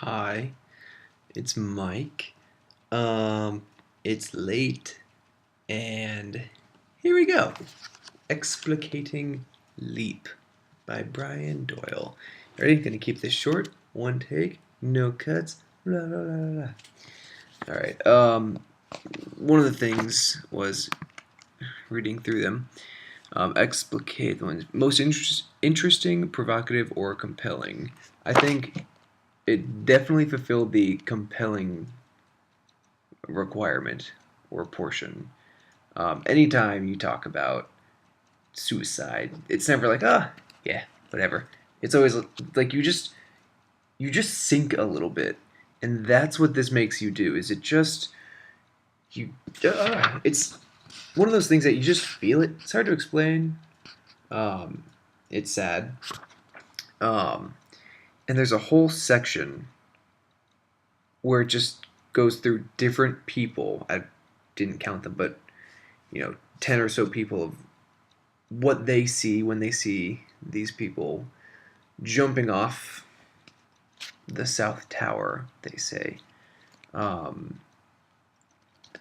Hi, it's Mike. Um, it's late, and here we go. Explicating Leap by Brian Doyle. Ready? Gonna keep this short. One take, no cuts. La la la la. All right. One of the things was reading through them. Explicate the ones most interesting, provocative, or compelling. I think it definitely fulfilled the compelling requirement or portion. Anytime you talk about suicide, it's never like, yeah, whatever. It's always like you just sink a little bit, and that's what this makes you do. Is it just you? It's one of those things that you just feel it. It's hard to explain. Um, it's sad. Um, and there's a whole section where it just goes through different people. I didn't count them, but 10 or so people of what they see when they see these people jumping off the South Tower, they say. Um,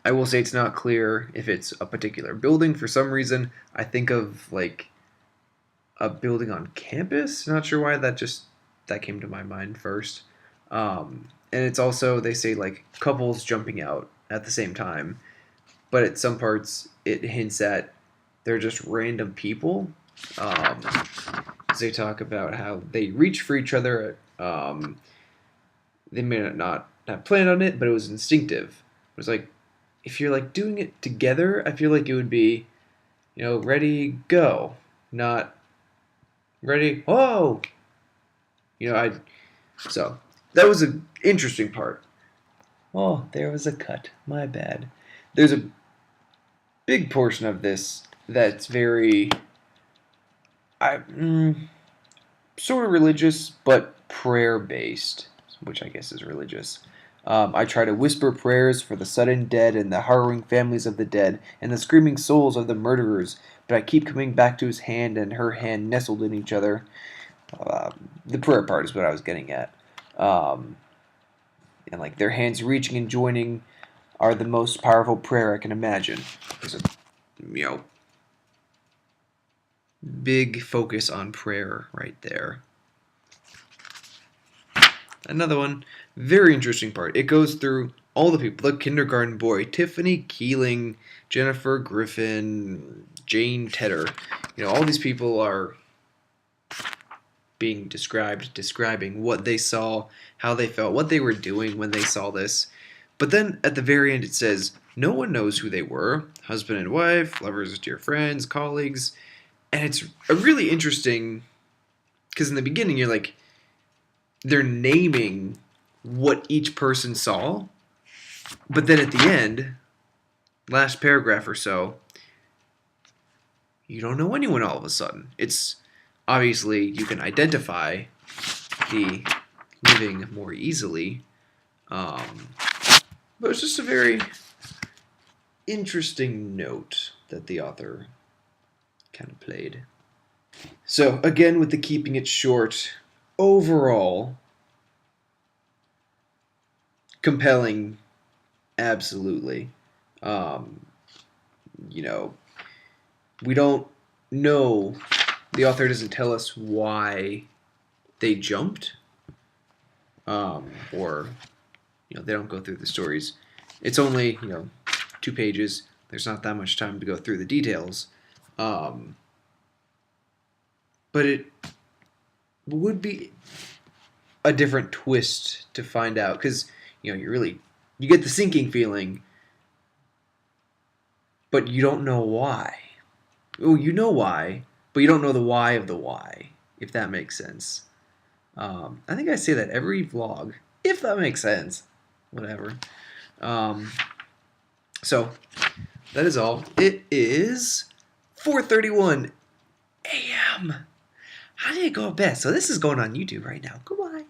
I will say it's not clear if it's a particular building. For some reason, I think of like a building on campus. Not sure why that came to my mind first. And it's also, they say, like couples jumping out at the same time, but at some parts it hints at they're just random people. Um, they talk about how they reach for each other. They may not have planned on it, but it was instinctive. It was like if you're like doing it together, I feel like it would be, ready, go, not ready, whoa. I so that was an interesting part. Oh, there was a cut. My bad. There's a big portion of this that's very I sort of religious, but prayer based, which I guess is religious. I try to whisper prayers for the sudden dead and the harrowing families of the dead and the screaming souls of the murderers, but I keep coming back to his hand and her hand nestled in each other. The prayer part is what I was getting at. Um, and like their hands reaching and joining are the most powerful prayer I can imagine. There's a you know big focus on prayer right there. Another one, very interesting part. It goes through all the people, the kindergarten boy, Tiffany Keeling, Jennifer Griffin, Jane Tedder. All these people are being describing what they saw, how they felt, what they were doing when they saw this. But then at the very end it says, no one knows who they were, husband and wife, lovers, dear friends, colleagues. And it's a really interesting, because in the beginning you're like, they're naming what each person saw, but then at the end, last paragraph or so, you don't know anyone all of a sudden. It's obviously you can identify the living more easily, but it's just a very interesting note that the author kind of played. So again, with the keeping it short, overall compelling, absolutely. Um, you know, we don't know. The author doesn't tell us why they jumped, or they don't go through the stories. It's only 2 pages. There's not that much time to go through the details, but it would be a different twist to find out, because you get the sinking feeling, but you don't know why. Oh, you know why, but you don't know the why of the why, if that makes sense. I think I say that every vlog, if that makes sense. Whatever. So that is all. It is 4:31 a.m. How did it go to bed? So this is going on YouTube right now. Goodbye.